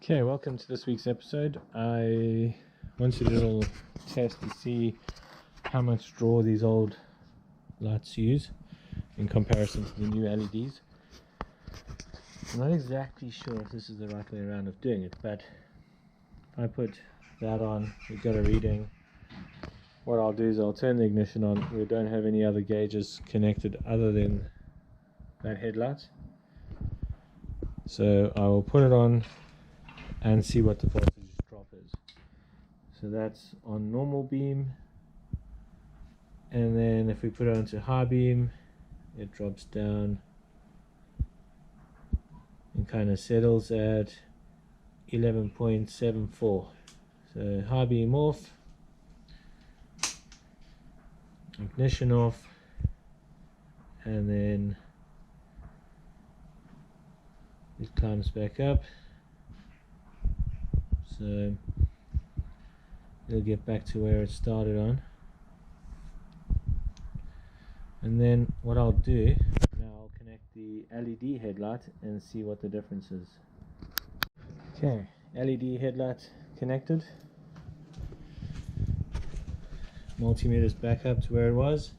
Okay, welcome to this week's episode. I wanted to do a little test to see how much draw these old lights use in comparison to the new LEDs. I'm not exactly sure if this is the right way around of doing it, but if I put that on, we've got a reading. What I'll do is I'll turn the ignition on. We don't have any other gauges connected other than that headlight. So I will put it on and see what the voltage drop is. So that's on normal beam, and then if we put it onto high beam, it drops down and kind of settles at 11.74. So high beam off, ignition off, and then it climbs back up. So it'll get back to where it started on. And then what I'll do, now I'll connect the LED headlight and see what the difference is. Okay, LED headlight connected. Multimeter's back up to where it was.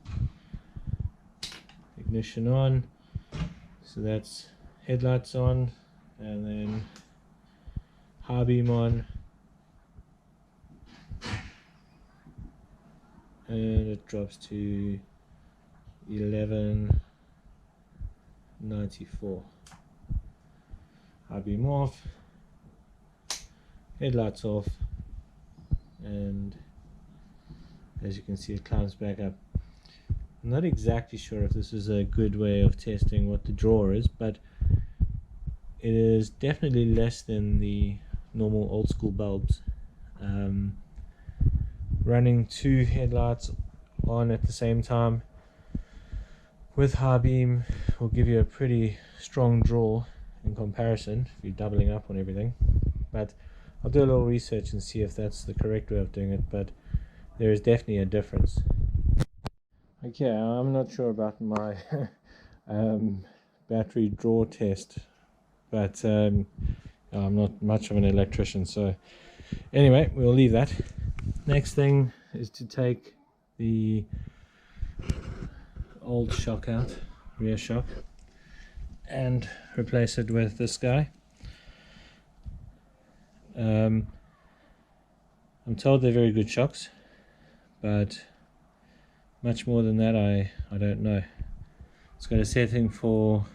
Ignition on. So that's headlights on, and then high beam on, and it drops to 11.94. High beam off, headlights off, and as you can see it climbs back up. I'm not exactly sure if this is a good way of testing what the draw is, but it is definitely less than the normal old school bulbs. Running two headlights on at the same time with high beam will give you a pretty strong draw in comparison if you're doubling up on everything, but I'll do a little research and see if that's the correct way of doing it, but there is definitely a difference. Okay, I'm not sure about my battery draw test, but I'm not much of an electrician, so anyway, we'll leave that. Next thing is to take the old shock out, rear shock, and replace it with this guy. I'm told they're very good shocks, but much more than that I don't know. It's got a setting for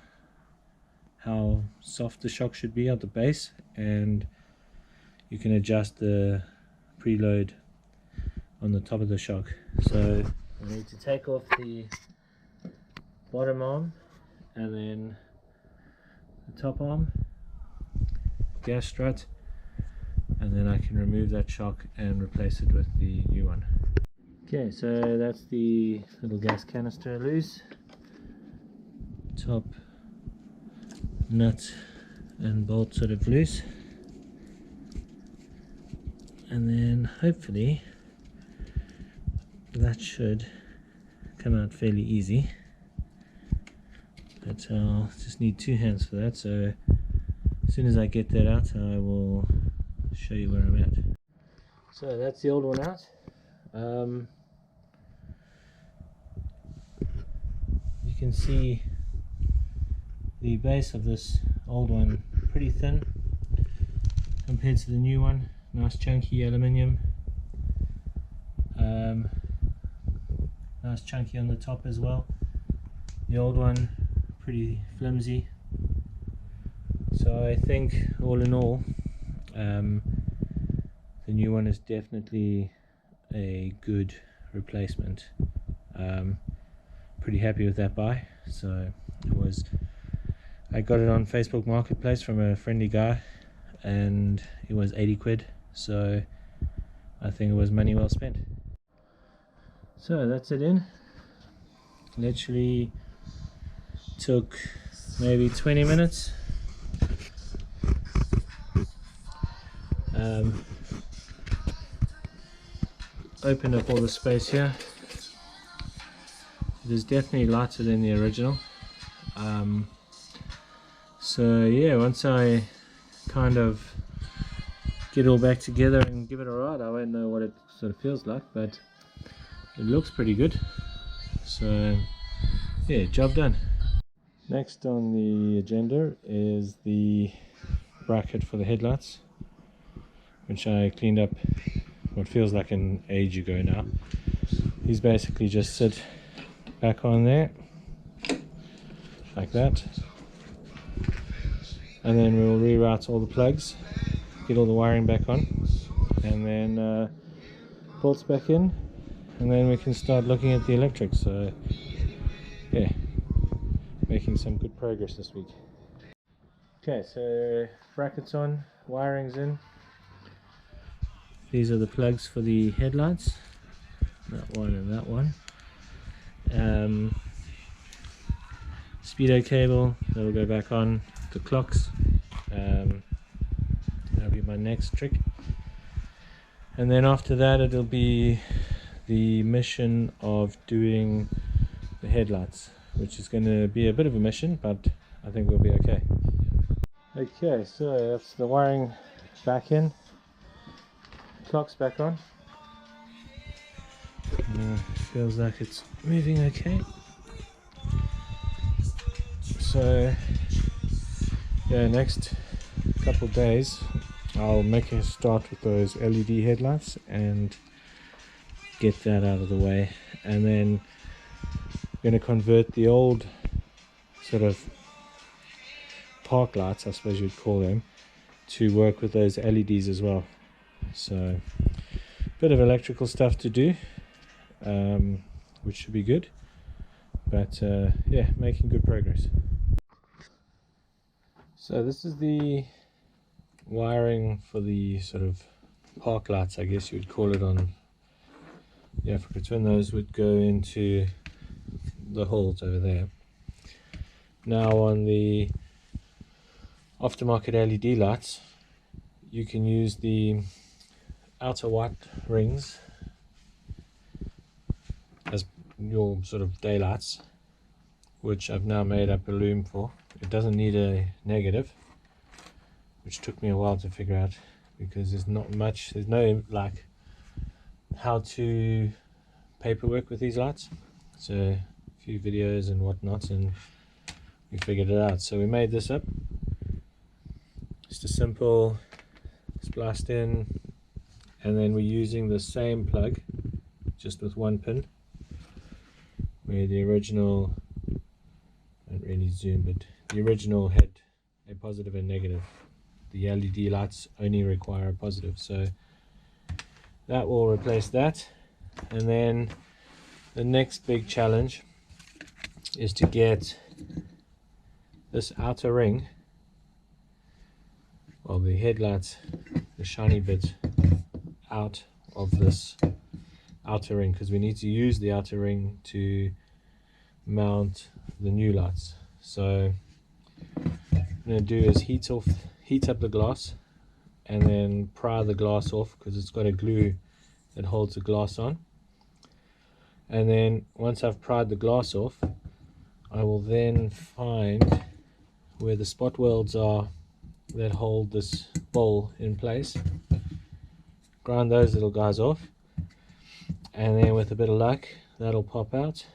how soft the shock should be at the base, and you can adjust the preload on the top of the shock. So I need to take off the bottom arm and then the top arm, gas strut, and then I can remove that shock and replace it with the new one. Okay, so that's the little gas canister loose, top nut and bolt sort of loose, and then hopefully that should come out fairly easy, but I'll just need two hands for that, so as soon as I get that out I will show you where I'm at. So that's the old one out. You can see the base of this old one pretty thin compared to the new one. Nice chunky aluminium, nice chunky on the top as well. The old one pretty flimsy, so I think all in all the new one is definitely a good replacement. Pretty happy with that buy. So I got it on Facebook Marketplace from a friendly guy, and it was 80 quid, so I think it was money well spent. So that's it in. Literally took maybe 20 minutes. Opened up all the space here. It is definitely lighter than the original. So yeah, once I kind of get it all back together and give it a ride. I won't know what it sort of feels like, but it looks pretty good. So yeah, job done. Next on the agenda is the bracket for the headlights, which I cleaned up what feels like an age ago now. These basically just sit back on there like that, and then we'll reroute all the plugs, get all the wiring back on, and then bolts back in, and then we can start looking at the electrics. So yeah, making some good progress this week. Okay, so brackets on, wiring's in. These are the plugs for the headlights, that one and that one. Speedo cable, that'll go back on. The clocks, that'll be my next trick. And then after that it'll be the mission of doing the headlights, which is going to be a bit of a mission, but I think we'll be okay. Okay, so that's the wiring back in, clock's back on. Feels like it's moving okay. So yeah, next couple days I'll make a start with those LED headlights and get that out of the way, and then I'm going to convert the old sort of park lights, I suppose you'd call them, to work with those LEDs as well. So a bit of electrical stuff to do, which should be good, but yeah, making good progress. So this is the wiring for the sort of park lights, I guess you would call it, on the Africa Twin. Those would go into the holes over there. Now on the aftermarket LED lights, you can use the outer white rings as your sort of daylights, which I've now made up a loom for. It doesn't need a negative, which took me a while to figure out, because there's not much, there's no like how to paperwork with these lights. So a few videos and whatnot, and we figured it out. So we made this up, just a simple spliced in, and then we're using the same plug just with one pin, where the original, I don't really zoom, but the original had a positive and negative. The LED lights only require a positive, so that will replace that. And then the next big challenge is to get this outer ring, well, the headlights, the shiny bit, out of this outer ring, because we need to use the outer ring to mount the new lights. So what I'm going to do is heat up the glass, and then pry the glass off, because it's got a glue that holds the glass on. And then once I've pried the glass off, I will then find where the spot welds are that hold this bowl in place, grind those little guys off, and then with a bit of luck that'll pop out,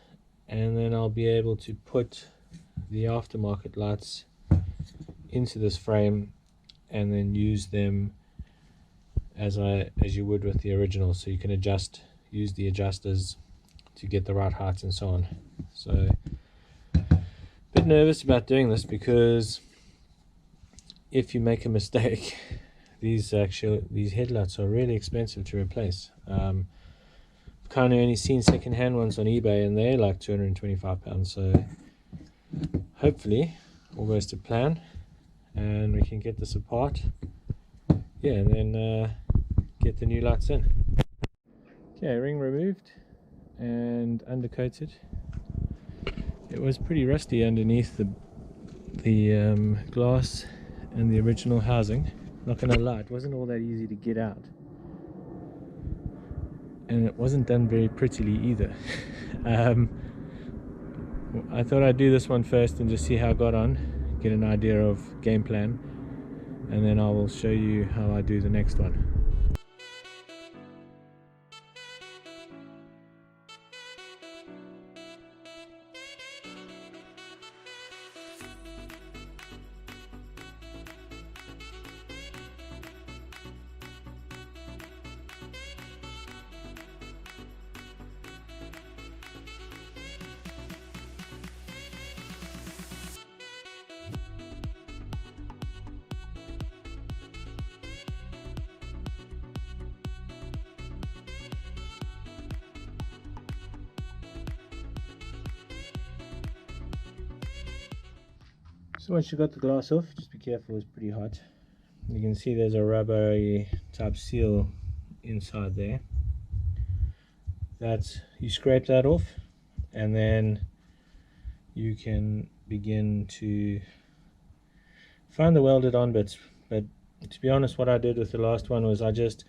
and then I'll be able to put the aftermarket lights into this frame and then use them as you would with the original. So you can use the adjusters to get the right height and so on. So a bit nervous about doing this, because if you make a mistake, these headlights are really expensive to replace. I've kind of only seen second-hand ones on eBay, and they're like £225. So hopefully all goes to plan and we can get this apart, yeah, and then get the new lights in. Okay, ring removed and undercoated. It was pretty rusty underneath the glass and the original housing. Not gonna lie, it wasn't all that easy to get out, and it wasn't done very prettily either. I thought I'd do this one first and just see how I got on, get an idea of game plan, and then I will show you how I do the next one. So once you got the glass off, just be careful, it's pretty hot. You can see there's a rubbery type seal inside there. You scrape that off, and then you can begin to find the welded on bits. But to be honest, what I did with the last one was I just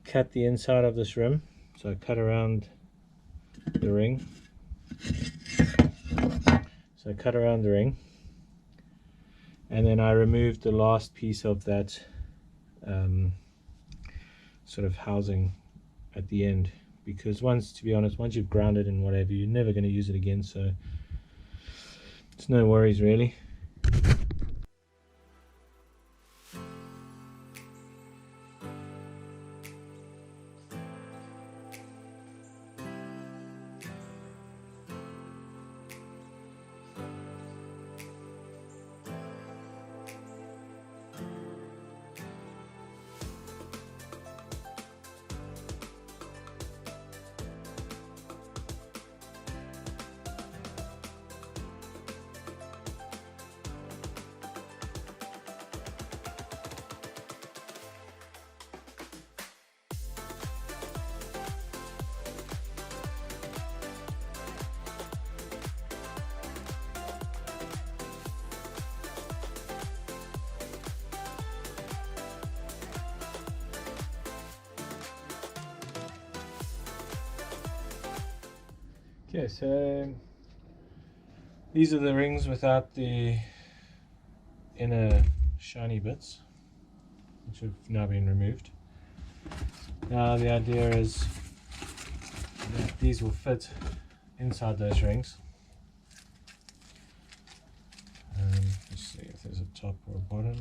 cut the inside of this rim. So I cut around the ring. And then I removed the last piece of that sort of housing at the end, because to be honest, once you've ground it and whatever, you're never going to use it again, so it's no worries really. Okay, so these are the rings without the inner shiny bits, which have now been removed. Now the idea is that these will fit inside those rings. Let's see if there's a top or a bottom.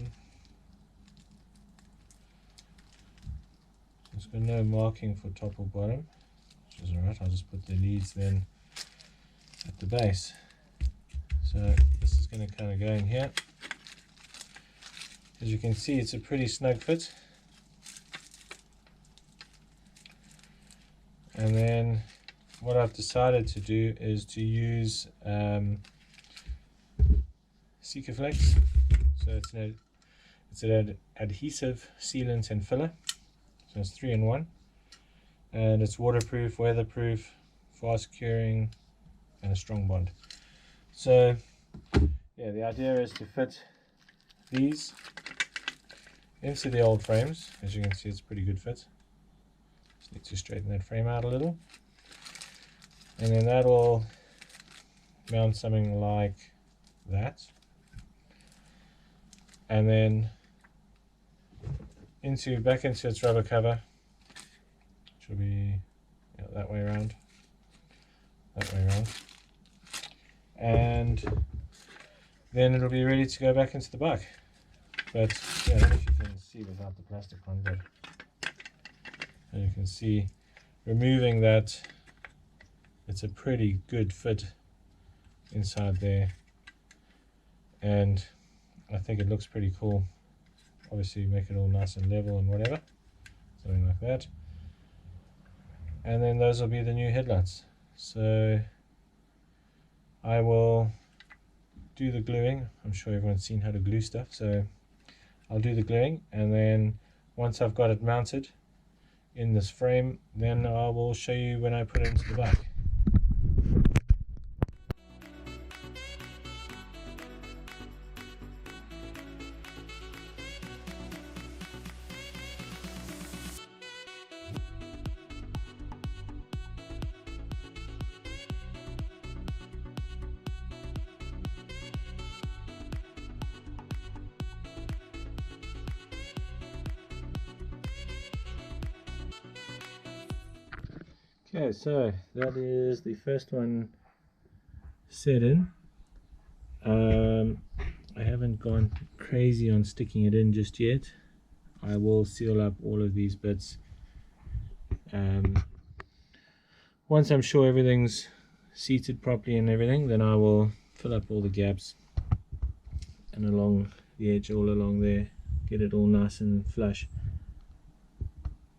There's got no marking for top or bottom, which is alright. I'll just put the leads then at the base. So this is going to kind of go in here. As you can see, it's a pretty snug fit. And then what I've decided to do is to use Sikaflex. So it's an adhesive, sealant and filler. So it's 3 in 1. And it's waterproof, weatherproof, fast curing, and a strong bond. So yeah, the idea is to fit these into the old frames. As you can see, it's a pretty good fit. Just need to straighten that frame out a little, and then that will mount something like that, and then back into its rubber cover, which will be that way around, and then it'll be ready to go back into the bike. But yeah, I don't know if you can see without the plastic one, but as you can see, removing that, it's a pretty good fit inside there, and I think it looks pretty cool. Obviously make it all nice and level and whatever, something like that. And then those will be the new headlights. So I will do the gluing. I'm sure everyone's seen how to glue stuff, so I'll do the gluing, and then once I've got it mounted in this frame, then I will show you when I put it into the bike. Okay, so that is the first one set in. I haven't gone crazy on sticking it in just yet. I will seal up all of these bits once I'm sure everything's seated properly and everything. Then I will fill up all the gaps and along the edge, all along there, get it all nice and flush.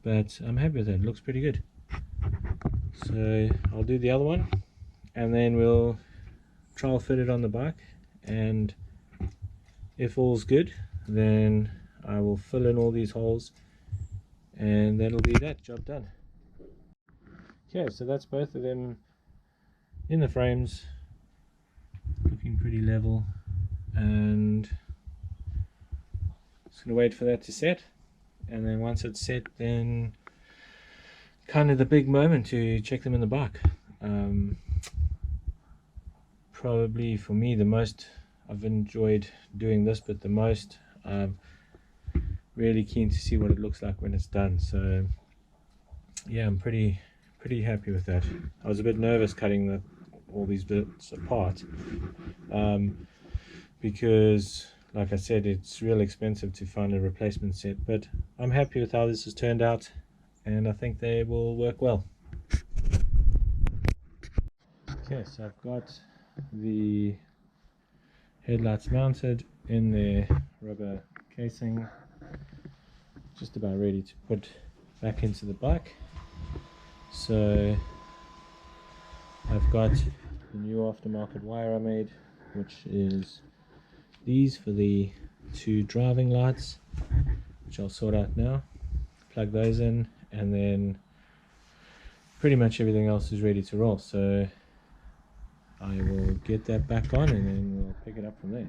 But I'm happy with it. It looks pretty good. So I'll do the other one and then we'll trial fit it on the bike, and if all's good then I will fill in all these holes and that'll be that job done. Okay, so that's both of them in the frames, looking pretty level, and just gonna wait for that to set, and then once it's set, then kind of the big moment to check them in the bike. Probably for me the most I've enjoyed doing this, but the most I'm really keen to see what it looks like when it's done. So yeah, I'm pretty happy with that. I was a bit nervous cutting all these bits apart because like I said, it's real expensive to find a replacement set, but I'm happy with how this has turned out and I think they will work well. Okay, so I've got the headlights mounted in their rubber casing, just about ready to put back into the bike. So I've got the new aftermarket wire I made, which is these for the 2 driving lights, which I'll sort out now, plug those in, and then pretty much everything else is ready to roll. So I will get that back on and then we'll pick it up from there.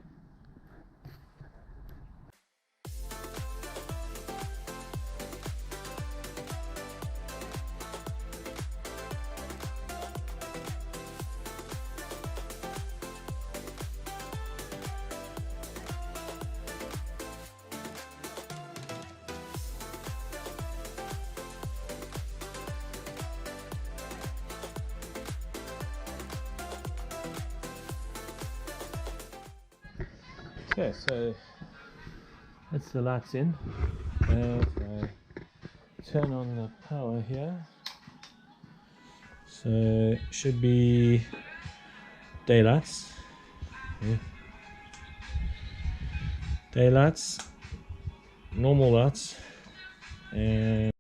Okay, so that's the lights in. If I turn on the power here, so it should be daylights. Yeah. Daylights, normal lights, and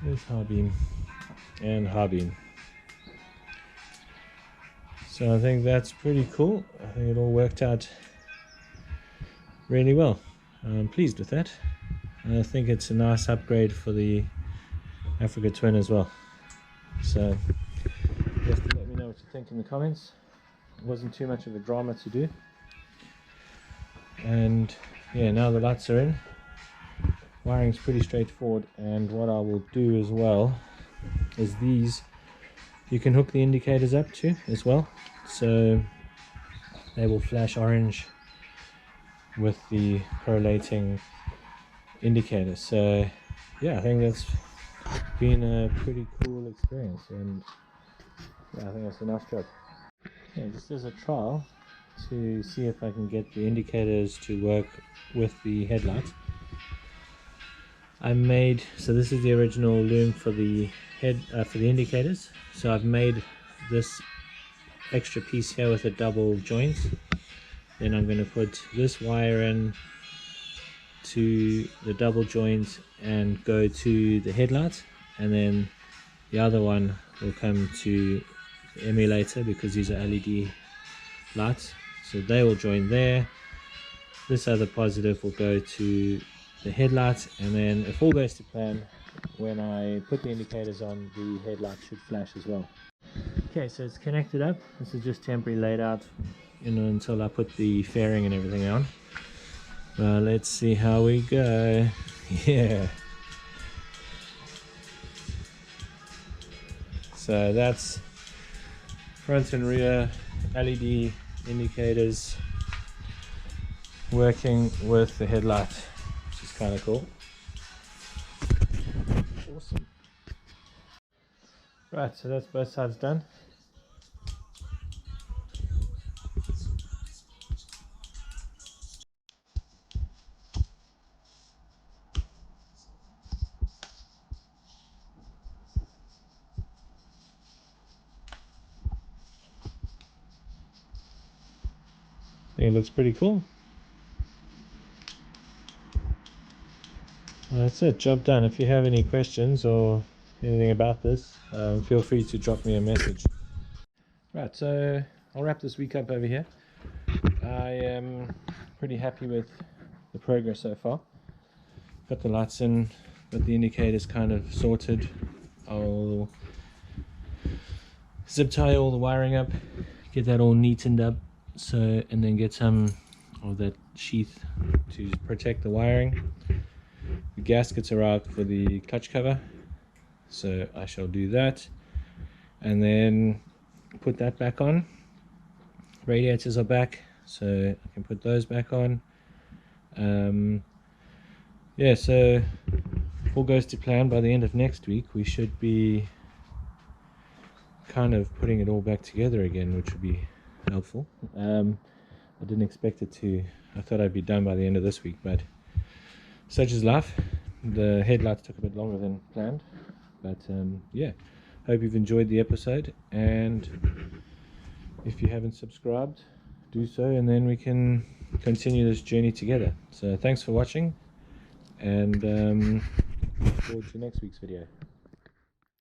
there's high beam and high beam. So I think that's pretty cool. I think it all worked out really well. I'm pleased with that. I think it's a nice upgrade for the Africa Twin as well. So you have to let me know what you think in the comments. It wasn't too much of a drama to do. And yeah, now the lights are in. Wiring's pretty straightforward, and what I will do as well is these you can hook the indicators up to as well, so they will flash orange with the correlating indicator. So yeah, I think that's been a pretty cool experience, and yeah, I think that's a nice job. Yeah, just as a trial to see if I can get the indicators to work with the headlight, I made, so this is the original loom for the for the indicators. So I've made this extra piece here with a double joint. Then I'm going to put this wire in to the double joint and go to the headlight, and then the other one will come to the emulator because these are LED lights, so they will join there. This other positive will go to the headlights, and then if all goes to plan, when I put the indicators on, the headlight should flash as well. Okay, so it's connected up. This is just temporary laid out, you know, until I put the fairing and everything on. Well, let's see how we go. Yeah. So that's front and rear LED indicators working with the headlight, which is kind of cool. Awesome. Right, so that's both sides done. I think it looks pretty cool. Well, that's it, job done. If you have any questions or anything about this, feel free to drop me a message. Right, so I'll wrap this week up over here. I am pretty happy with the progress so far. Got the lights in, got the indicators kind of sorted. I'll zip tie all the wiring up, get that all neatened up, and then get some of that sheath to protect the wiring. The gaskets are out for the clutch cover, so I shall do that, and then put that back on. Radiators are back, so I can put those back on. Yeah, so if all goes to plan, by the end of next week we should be kind of putting it all back together again, which would be helpful. I didn't expect it to. I thought I'd be done by the end of this week, but such is life. The headlights took a bit longer than planned, but yeah, hope you've enjoyed the episode, and if you haven't subscribed, do so, and then we can continue this journey together. So thanks for watching, and look forward to next week's video.